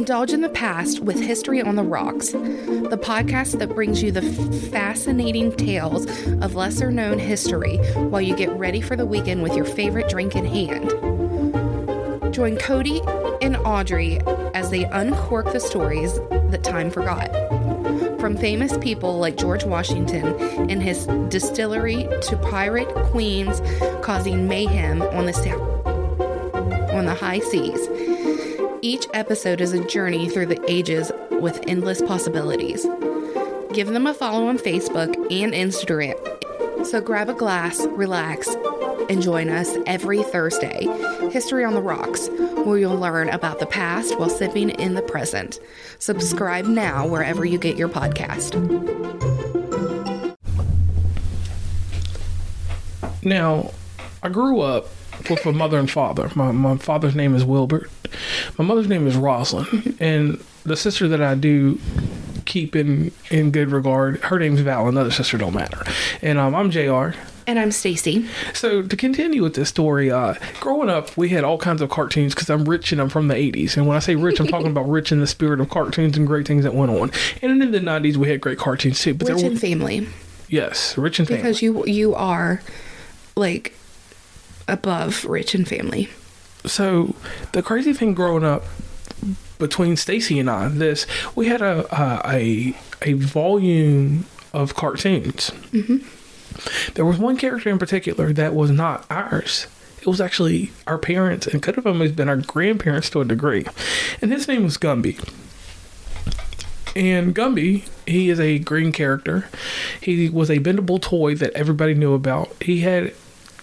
Indulge in the past with History on the Rocks, the podcast that brings you the fascinating tales of lesser-known history while you get ready for the weekend with your favorite drink in hand. Join Cody and Audrey as they uncork the stories that time forgot. From famous people like George Washington and his distillery to pirate queens causing mayhem on the high seas. Each episode is a journey through the ages with endless possibilities. Give them a follow on Facebook and Instagram. So grab a glass, relax, and join us every Thursday, History on the Rocks, where you'll learn about the past while sipping in the present. Subscribe now wherever you get your podcast. Now, I grew up with my mother and father. My father's name is Wilbert. My mother's name is Rosalind. And the sister that I do keep in good regard, her name's Val. Another sister don't matter. And I'm JR. And I'm Stacey. So to continue with this story, growing up, we had all kinds of cartoons because I'm rich and I'm from the 80s. And when I say rich, I'm talking about rich in the spirit of cartoons and great things that went on. And in the 90s, we had great cartoons too. But rich in family. Yes, rich in family. Because you are like above rich in family. So the crazy thing growing up between Stacey and I, we had a volume of cartoons. Mm-hmm. There was one character in particular that was not ours. It was actually our parents and could have almost been our grandparents to a degree. And his name was Gumby. And Gumby, he is a green character. He was a bendable toy that everybody knew about. He had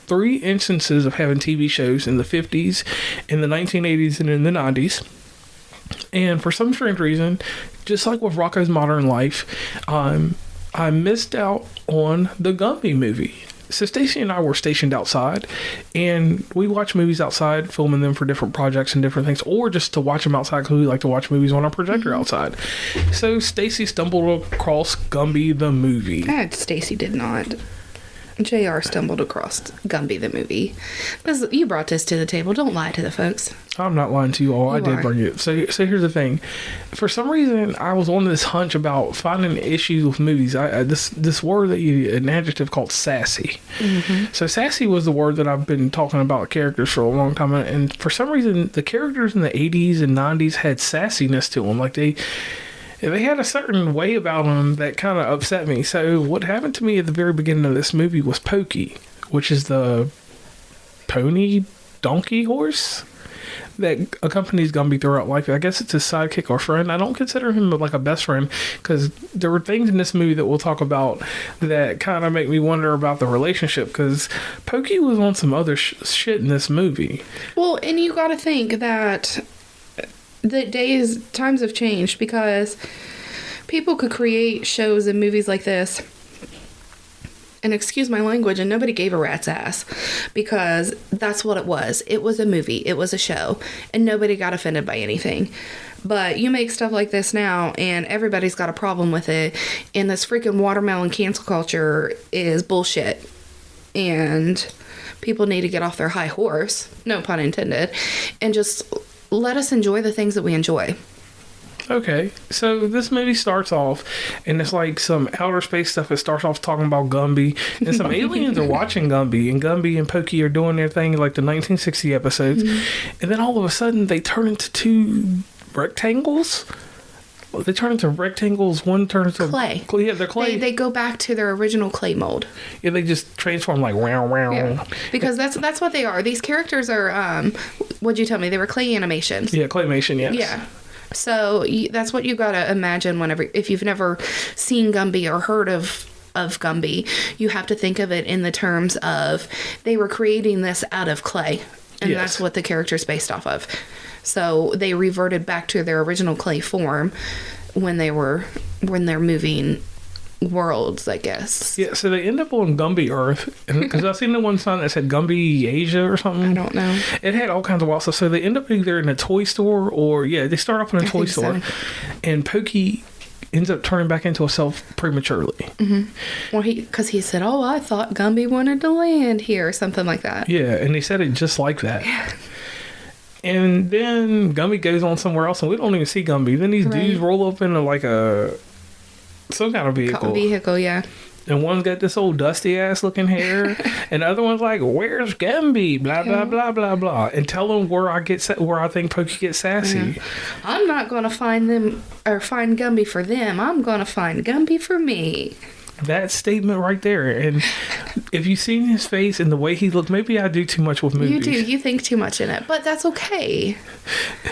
3 instances of having TV shows in the 50s, in the 1980s, and in the 90s. And for some strange reason, just like with Rocko's Modern Life, I missed out on the Gumby movie. So Stacey and I were stationed outside, and we watch movies outside, filming them for different projects and different things, or just to watch them outside because we like to watch movies on our projector outside. So Stacey stumbled across Gumby the movie. Stacey did not. JR stumbled across Gumby the movie. Because you brought this to the table. Don't lie to the folks. I'm not lying to you all. I did bring it. So here's the thing. For some reason, I was on this hunch about finding issues with movies. This word an adjective called sassy. Mm-hmm. So sassy was the word that I've been talking about characters for a long time. And for some reason, the characters in the 80s and 90s had sassiness to them. Like they had a certain way about them that kind of upset me. So what happened to me at the very beginning of this movie was Pokey, which is the pony donkey horse that accompanies Gumby throughout life. I guess it's his sidekick or friend. I don't consider him like a best friend because there were things in this movie that we'll talk about that kind of make me wonder about the relationship because Pokey was on some other shit in this movie. Well, and you got to think that times have changed because people could create shows and movies like this, and excuse my language, and nobody gave a rat's ass because that's what it was. It was a movie. It was a show, and nobody got offended by anything. But you make stuff like this now, and everybody's got a problem with it, and this freaking watermelon cancel culture is bullshit, and people need to get off their high horse, no pun intended, and just let us enjoy the things that we enjoy. Okay, so this movie starts off, and it's like some outer space stuff. It starts off talking about Gumby, and some aliens are watching Gumby, and Gumby and Pokey are doing their thing like the 1960 episodes, and then all of a sudden they turn into 2 rectangles. They turn into rectangles. One turns to clay. Yeah, they're clay. They go back to their original clay mold. Yeah, they just transform like wow. Yeah. Because that's what they are. These characters are. What'd you tell me? They were clay animations. Yeah, claymation. Yes. Yeah. So that's what you gotta imagine if you've never seen Gumby or heard of Gumby, you have to think of it in the terms of they were creating this out of clay, and that's what the character's based off of. So they reverted back to their original clay form when they're moving worlds, I guess. Yeah, so they end up on Gumby Earth, because I've seen the one sign that said Gumby Asia or something. I don't know. It had all kinds of wild stuff. So they end up either in a toy store or they start off in a toy store, and Pokey ends up turning back into himself prematurely. Mm-hmm. Well, because he said, "Oh, I thought Gumby wanted to land here," or something like that. Yeah, and he said it just like that. Yeah. And then Gumby goes on somewhere else, and we don't even see Gumby. Then these dudes roll up into like some kind of vehicle. Yeah. And one's got this old dusty ass looking hair, and the other one's like, "Where's Gumby?" Blah blah blah blah blah, and tell them where I think Pokey gets sassy. I'm not gonna find them or find Gumby for them. I'm gonna find Gumby for me. That statement right there. And if you've seen his face and the way he looked, maybe I do too much with movies. You do. You think too much in it, but that's okay.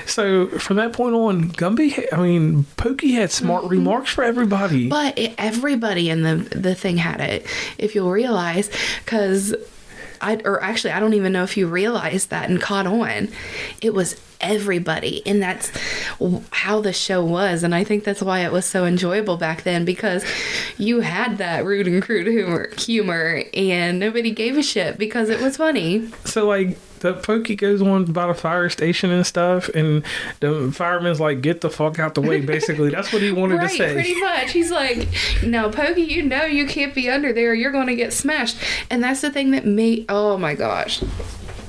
So from that point on, Pokey had smart remarks for everybody. But everybody in the thing had it, if you'll realize, because I don't even know if you realized that and caught on. It was everybody, and that's how the show was, and I think that's why it was so enjoyable back then, because you had that rude and crude humor and nobody gave a shit because it was funny. So like the Pokey goes on about a fire station and stuff, and the fireman's like, "Get the fuck out the way," basically. That's what he wanted to say. Pretty much. He's like, "No, Pokey, you can't be under there, you're going to get smashed." And that's the thing that oh my gosh,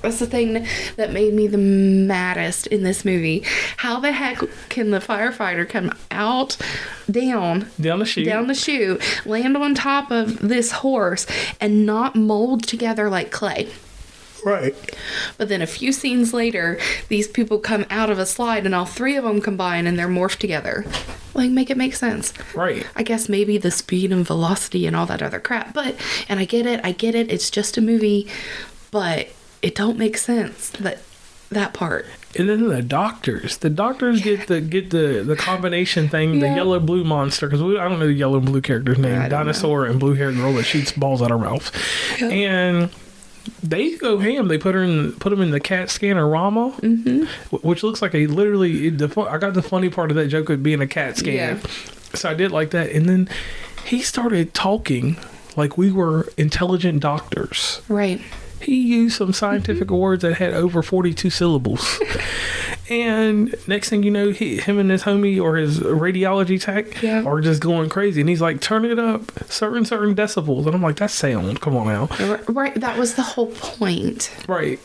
that's the thing that made me the maddest in this movie. How the heck can the firefighter come down the chute, land on top of this horse, and not mold together like clay? Right. But then a few scenes later, these people come out of a slide and all three of them combine and they're morphed together. Like, make it make sense. Right. I guess maybe the speed and velocity and all that other crap. And I get it. It's just a movie. But it don't make sense, that part. And then the doctors get the combination thing, the yellow blue monster, because I don't know the yellow and blue character's name, dinosaur and blue haired girl that shoots balls out her mouth. Yep. And they go ham. They put them in the CAT scanner Rama, which looks like I got the funny part of that joke of being a CAT scan. Yeah. So I did like that. And then he started talking like we were intelligent doctors. Right. He used some scientific words that had over 42 syllables. And next thing you know, him and his homie or his radiology tech are just going crazy. And he's like, turn it up certain decibels. And I'm like, that's sound. Come on now. Right. That was the whole point. Right.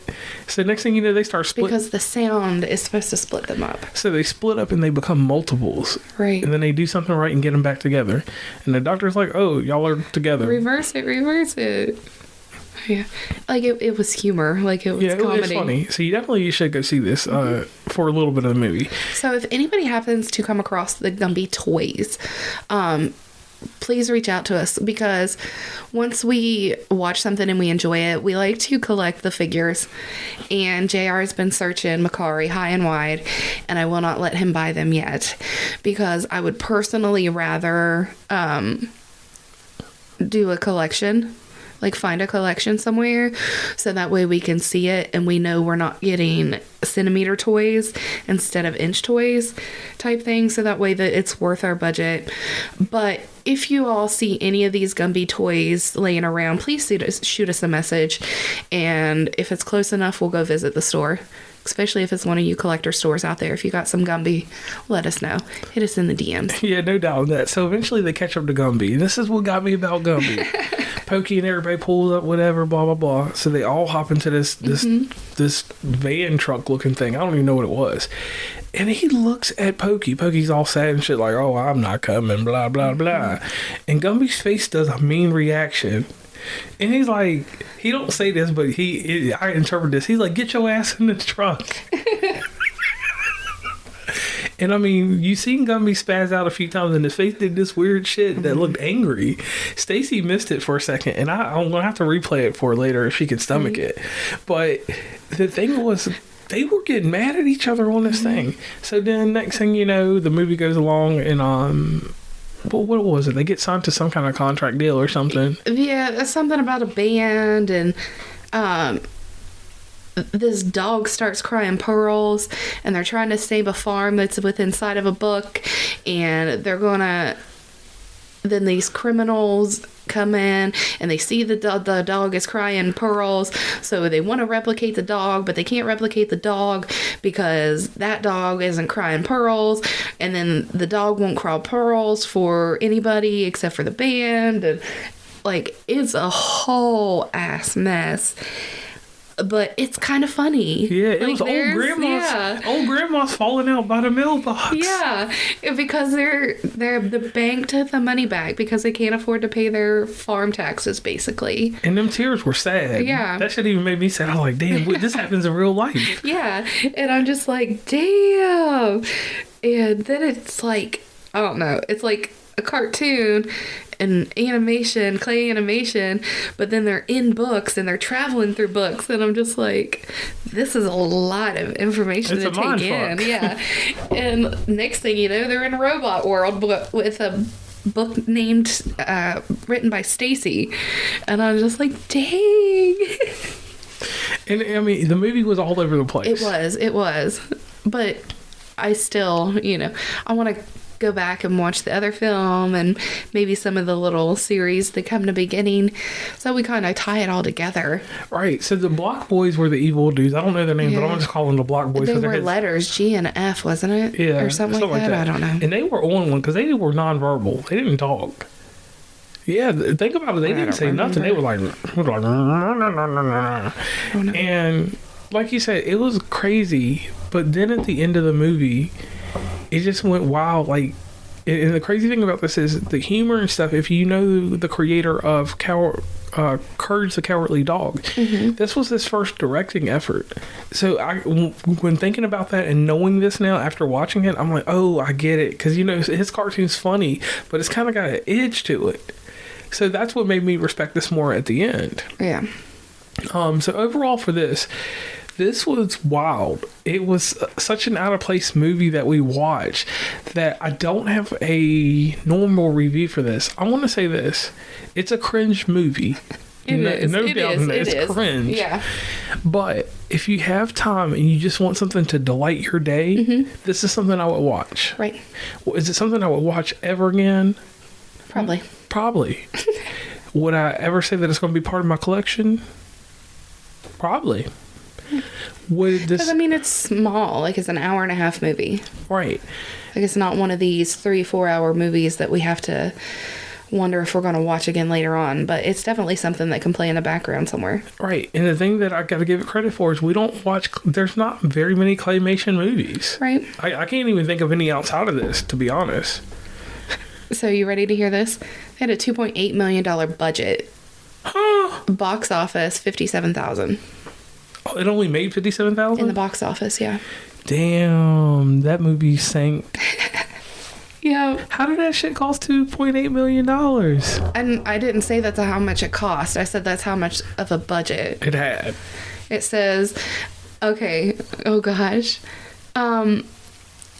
So next thing you know, they start splitting. Because the sound is supposed to split them up. So they split up and they become multiples. Right. And then they do something right and get them back together. And the doctor's like, oh, y'all are together. Reverse it. Yeah, like it was humor, like it was comedy. It was funny. So you should go see this for a little bit of the movie. So if anybody happens to come across the Gumby toys, please reach out to us, because once we watch something and we enjoy it, we like to collect the figures. And JR has been searching Macari high and wide, and I will not let him buy them yet, because I would personally rather do a collection. Like find a collection somewhere, so that way we can see it and we know we're not getting centimeter toys instead of inch toys type thing, so that way that it's worth our budget. But if you all see any of these Gumby toys laying around, please shoot us a message, and if it's close enough, we'll go visit the store. Especially if it's one of you collector stores out there. If you got some Gumby, let us know. Hit us in the DMs. Yeah, no doubt on that. So eventually they catch up to Gumby. And this is what got me about Gumby. Pokey and everybody pulls up, whatever, blah, blah, blah. So they all hop into this van truck looking thing. I don't even know what it was. And he looks at Pokey. Pokey's all sad and shit like, oh, I'm not coming, blah, blah, blah. And Gumby's face does a mean reaction. And he's like, he don't say this, but I interpret this. He's like, get your ass in the truck. And I mean, you seen Gumby spaz out a few times, and his face did this weird shit that looked angry. Stacey missed it for a second, and I'm gonna have to replay it for her later if she can stomach it. But the thing was, they were getting mad at each other on this thing. So then next thing you know, the movie goes along, and what was it? They get signed to some kind of contract deal or something. Yeah, something about a band, and this dog starts crying pearls, and they're trying to save a farm that's inside of a book, and then these criminals come in and they see the dog is crying pearls, so they want to replicate the dog, but they can't replicate the dog because that dog isn't crying pearls, and then the dog won't cry pearls for anybody except for the band, and like it's a whole ass mess. but it's kind of funny. Yeah, it was old grandma's falling out by the mailbox. Yeah, because they're the bank took the money back because they can't afford to pay their farm taxes, basically. And them tears were sad. Yeah. That shit even made me sad. I was like, damn, this happens in real life. Yeah, and I'm just like, damn. And then it's like, I don't know, it's like a cartoon and animation, clay animation, but then they're in books and they're traveling through books, and I'm just like, this is a lot of information to take in. Yeah. And next thing you know, they're in a robot world with a book named written by Stacey, and I'm just like, dang. And I mean, the movie was all over the place. It was, but I still, I want to go back and watch the other film and maybe some of the little series that come to beginning, so we kind of tie it all together. Right. So the Block Boys were the evil dudes. I don't know their names, but I'm just calling them the Block Boys. They were letters, G and F, wasn't it? Yeah, or something like that. I don't know. And they were on one because they were nonverbal. They didn't talk. Yeah, think about it. They didn't say nothing. They were like, and like you said, it was crazy. But then at the end of the movie, it just went wild. Like, and the crazy thing about this is the humor and stuff. If you know the creator of Courage the Cowardly Dog, this was his first directing effort. So when thinking about that and knowing this now after watching it, I'm like, oh, I get it. Because, his cartoon's funny, but it's kind of got an edge to it. So that's what made me respect this more at the end. Yeah. So overall for this was wild. It was such an out-of-place movie that we watched that I don't have a normal review for this. I want to say this. It's a cringe movie. No doubt it's cringe. Yeah. But if you have time and you just want something to delight your day, this is something I would watch. Right. Well, is it something I would watch ever again? Probably. Would I ever say that it's going to be part of my collection? Probably. Because it's small. Like, it's an hour and a half movie. Right. Like, it's not one of these 3-4 hour movies that we have to wonder if we're going to watch again later on. But it's definitely something that can play in the background somewhere. Right. And the thing that I got to give it credit for is there's not very many claymation movies. Right. I can't even think of any outside of this, to be honest. So you ready to hear this? They had a $2.8 million budget. Box office, $57,000. Oh, it only made $57,000? In the box office, yeah. Damn, that movie sank. Yeah. How did that shit cost $2.8 million? And I didn't say that's how much it cost. I said that's how much of a budget it had. It says, okay, oh gosh.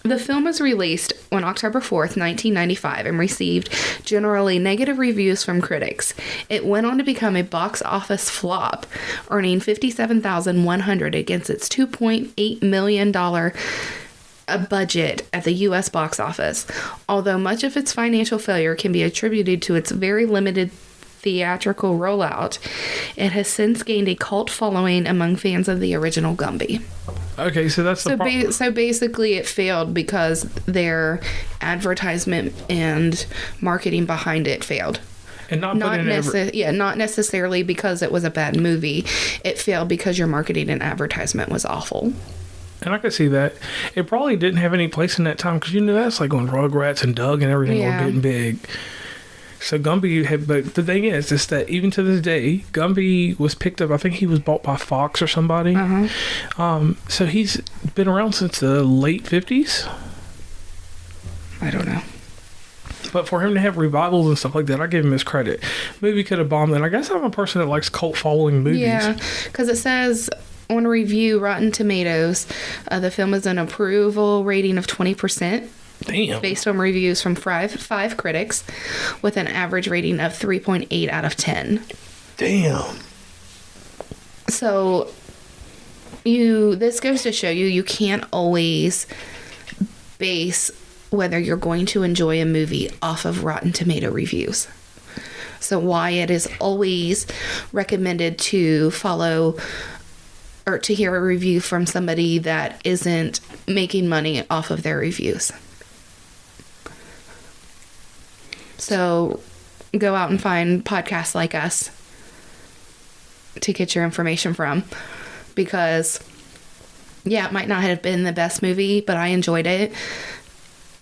The film was released on October 4th, 1995, and received generally negative reviews from critics. It went on to become a box office flop, earning $57,100 against its $2.8 million budget at the U.S. box office. Although much of its financial failure can be attributed to its very limited theatrical rollout, it has since gained a cult following among fans of the original Gumby. Okay, so that's the problem. So basically it failed because their advertisement and marketing behind it failed. And not necessarily because it was a bad movie. It failed because your marketing and advertisement was awful. And I could see that. It probably didn't have any place in that time because that's like when Rugrats and Doug and everything were getting big. So Gumby but the thing is that even to this day, Gumby was picked up. I think he was bought by Fox or somebody. So he's been around since the late 50s. I don't know. But for him to have revivals and stuff like that, I give him his credit. Movie could have bombed, and I guess I'm a person that likes cult following movies. Yeah, because it says on review, Rotten Tomatoes, the film is an approval rating of 20%. Damn. Based on reviews from five critics, with an average rating of 3.8 out of 10. Damn. So, this goes to show you can't always base whether you're going to enjoy a movie off of Rotten Tomato reviews. So why it is always recommended to follow or to hear a review from somebody that isn't making money off of their reviews. So go out and find podcasts like us to get your information from. because, yeah, it might not have been the best movie, but I enjoyed it.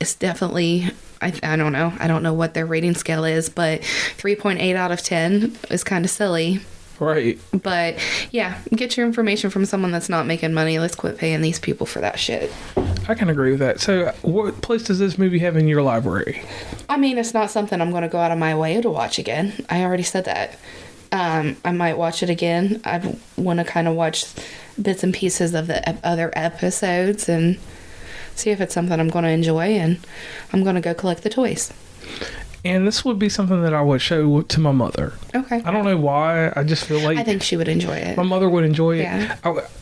It's definitely, I don't know. I don't know what their rating scale is, but 3.8 out of 10 is kind of silly. Right. But, yeah, get your information from someone that's not making money. Let's quit paying these people for that shit. I can agree with that. So, what place does this movie have in your library? I mean, it's not something I'm going to go out of my way to watch again. I already said that. I might watch it again. I want to kind of watch bits and pieces of the other episodes and see if it's something I'm going to enjoy, and I'm going to go collect the toys. And this would be something that I would show to my mother. Okay. I don't know why. I just feel like... I think she would enjoy it. My mother would enjoy it. Yeah.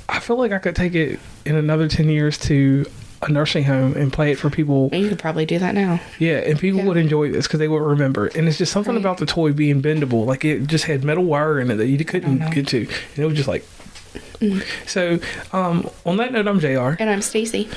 I feel like I could take it in another 10 years to a nursing home and play it for people. You could probably do that now. Yeah, and people would enjoy this because they would remember it. And it's just something about the toy being bendable. Like, it just had metal wire in it that you couldn't get to. And it was just like... So, on that note, I'm JR. And I'm Stacey.